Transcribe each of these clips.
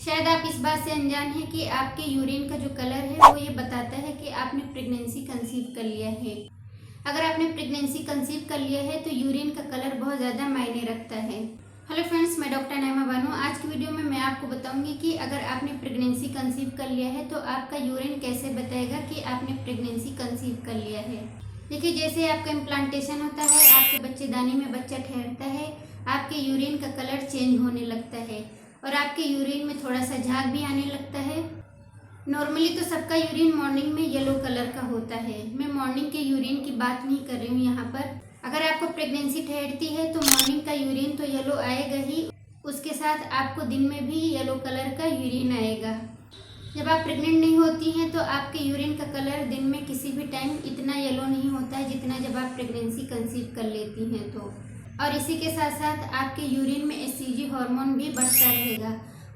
शायद आप इस बात से अनजान हैं कि आपके यूरिन का जो कलर है वो ये बताता है कि आपने प्रेगनेंसी कंसीव कर लिया है। अगर आपने प्रेगनेंसी कंसीव कर लिया है तो यूरिन का कलर बहुत ज़्यादा मायने रखता है। हेलो फ्रेंड्स, मैं डॉक्टर नैमा बानो। आज की वीडियो में मैं आपको बताऊंगी कि अगर आपने प्रेगनेंसी कंसीव कर लिया है तो आपका यूरिन कैसे बताएगा कि आपने प्रेगनेंसी कंसीव कर लिया है। देखिए, जैसे आपका इम्प्लांटेशन होता है, आपके बच्चेदानी में बच्चा ठहरता है, आपके यूरिन का कलर चेंज होने लगता है और आपके यूरिन में थोड़ा सा झाग भी आने लगता है। नॉर्मली तो सबका यूरिन मॉर्निंग में येलो कलर का होता है। मैं मॉर्निंग के यूरिन की बात नहीं कर रही हूँ यहाँ पर। अगर आपको प्रेगनेंसी ठहरती है तो मॉर्निंग का यूरिन तो येलो आएगा ही, उसके साथ आपको दिन में भी येलो कलर का यूरिन आएगा। जब आप प्रेग्नेंट नहीं होती हैं तो आपके यूरिन का कलर दिन में किसी भी टाइम इतना येलो नहीं होता है जितना जब आप प्रेगनेंसी कंसीव कर लेती हैं तो। और इसी के साथ साथ आपके यूरिन में एचसीजी हार्मोन भी बढ़ता रहेगा।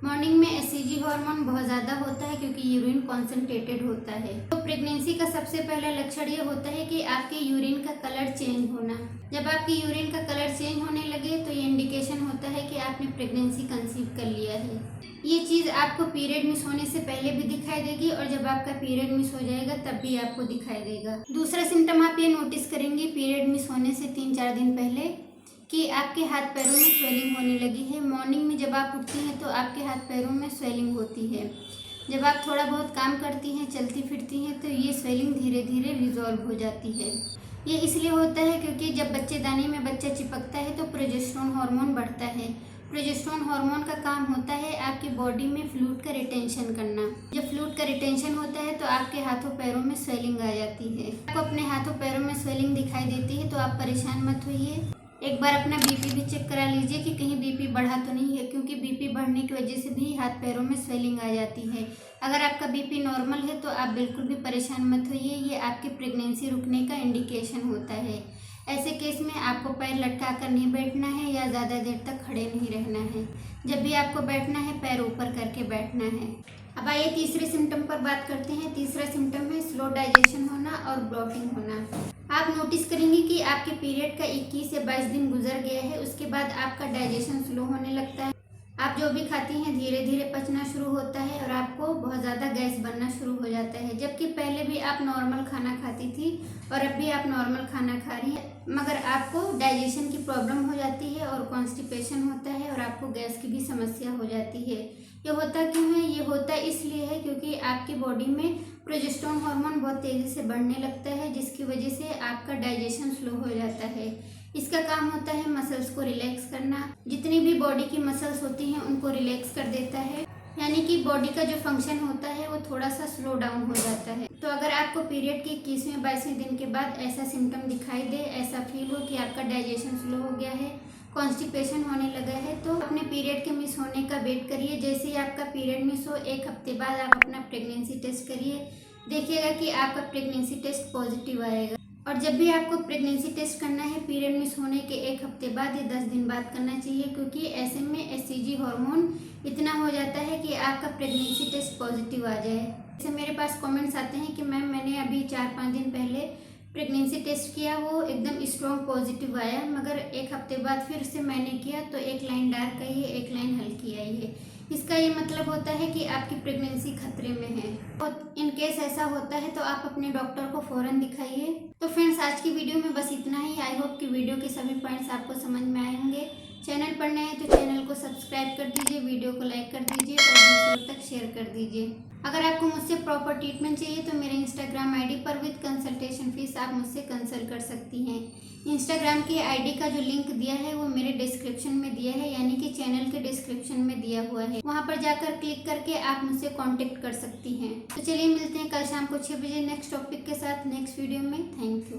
मॉर्निंग में एचसीजी हार्मोन बहुत ज़्यादा होता है क्योंकि यूरिन कॉन्सेंट्रेटेड होता है। तो प्रेगनेंसी का सबसे पहला लक्षण ये होता है कि आपके यूरिन का कलर चेंज होना। जब आपके यूरिन का कलर चेंज होने लगे तो ये इंडिकेशन होता है कि आपने प्रेगनेंसी कंसीव कर लिया है। ये चीज़ आपको पीरियड मिस होने से पहले भी दिखाई देगी और जब आपका पीरियड मिस हो जाएगा तब भी आपको दिखाई देगा। दूसरा सिम्टम आप ये नोटिस करेंगे पीरियड मिस होने से 3-4 दिन पहले कि आपके हाथ पैरों में स्वेलिंग होने लगी है। मॉर्निंग में जब आप उठती हैं तो आपके हाथ पैरों में स्वेलिंग होती है। जब आप थोड़ा बहुत काम करती हैं, चलती फिरती हैं, तो ये स्वेलिंग धीरे धीरे रिजॉल्व हो जाती है। ये इसलिए होता है क्योंकि जब बच्चेदानी में बच्चा चिपकता है तो प्रोजेस्टेरोन हार्मोन बढ़ता है। प्रोजेस्टेरोन हार्मोन का काम होता है आपकी बॉडी में फ्लूइड का रिटेंशन करना। जब फ्लूइड का रिटेंशन होता है तो आपके हाथों पैरों में स्वेलिंग आ जाती है। आपको अपने हाथों पैरों में स्वेलिंग दिखाई देती है तो आप परेशान मत होइए। एक बार अपना बीपी भी चेक करा लीजिए कि कहीं बीपी बढ़ा तो नहीं है, क्योंकि बीपी बढ़ने की वजह से भी हाथ पैरों में स्वेलिंग आ जाती है। अगर आपका बीपी नॉर्मल है तो आप बिल्कुल भी परेशान मत होइए, ये आपकी प्रेगनेंसी रुकने का इंडिकेशन होता है। ऐसे केस में आपको पैर लटका कर नहीं बैठना है या ज़्यादा देर तक खड़े नहीं रहना है। जब भी आपको बैठना है पैर ऊपर करके बैठना है। अब आइए तीसरे सिम्टम पर बात करते हैं। तीसरा सिम्टम है स्लो डाइजेशन होना और ब्लोटिंग होना। आप नोटिस करेंगे कि आपके पीरियड का 21 से 22 दिन गुजर गया है, उसके बाद आपका डाइजेशन स्लो होने लगता है। आप जो भी खाती हैं धीरे धीरे पचना शुरू होता है और आपको बहुत ज़्यादा गैस बनना शुरू हो जाता है। जबकि पहले भी आप नॉर्मल खाना खाती थी और अब भी आप नॉर्मल खाना खा रही हैं, मगर आपको डाइजेशन की प्रॉब्लम हो जाती है और कॉन्स्टिपेशन होता है और आपको गैस की भी समस्या हो जाती है। ये होता क्यों है? ये होता इसलिए है क्योंकि आपकी बॉडी में प्रोजेस्टेरोन हार्मोन बहुत तेज़ी से बढ़ने लगता है, जिसकी वजह से आपका डाइजेशन स्लो हो जाता है। इसका काम होता है मसल्स को रिलैक्स करना। जितनी भी बॉडी की मसल्स होती हैं उनको रिलैक्स कर देता है, यानी कि बॉडी का जो फंक्शन होता है वो थोड़ा सा स्लो डाउन हो जाता है। तो अगर आपको पीरियड के 21वें-22वें दिन के बाद ऐसा सिम्टम दिखाई दे, ऐसा फील हो कि आपका डाइजेशन स्लो हो गया है, कॉन्स्टिपेशन होने लगा है, तो अपने पीरियड के मिस होने का वेट करिए। जैसे ही आपका पीरियड मिस हो 1 हफ्ते बाद आप अपना प्रेगनेंसी टेस्ट करिए, देखिएगा कि आपका प्रेगनेंसी टेस्ट पॉजिटिव आएगा। और जब भी आपको प्रेगनेंसी टेस्ट करना है पीरियड मिस होने के 1 हफ्ते बाद या 10 दिन बाद करना चाहिए, क्योंकि ऐसे में एचसीजी हार्मोन इतना हो जाता है कि आपका प्रेगनेंसी टेस्ट पॉजिटिव आ जाए। जैसे मेरे पास कमेंट्स आते हैं कि मैम मैंने अभी 4-5 दिन पहले प्रेगनेंसी टेस्ट किया, वो एकदम स्ट्रॉन्ग पॉजिटिव आया, मगर 1 हफ्ते बाद फिर से मैंने किया तो एक लाइन डार्क आई है, एक लाइन हल्की आई है। इसका ये मतलब होता है कि आपकी प्रेगनेंसी खतरे में है। और इन केस ऐसा होता है तो आप अपने डॉक्टर को फ़ौरन दिखाइए। तो फ्रेंड्स, आज की वीडियो में बस इतना ही। आई होप कि वीडियो के सभी पॉइंट्स आपको समझ में आए होंगे। चैनल पर नए हैं तो चैनल को सब्सक्राइब कर दीजिए, वीडियो को लाइक कर दीजिए और दूसरों तक शेयर कर दीजिए। अगर आपको मुझसे प्रॉपर ट्रीटमेंट चाहिए तो मेरे इंस्टाग्राम आईडी पर विद कंसल्टेशन फीस आप मुझसे कंसल्ट कर सकती हैं। इंस्टाग्राम की आईडी का जो लिंक दिया है वो मेरे डिस्क्रिप्शन में दिया है, यानी कि चैनल के डिस्क्रिप्शन में दिया हुआ है। वहाँ पर जाकर क्लिक करके आप मुझसे कांटेक्ट कर सकती हैं। तो चलिए मिलते हैं कल शाम को 6 बजे नेक्स्ट टॉपिक के साथ नेक्स्ट वीडियो में। Thank you.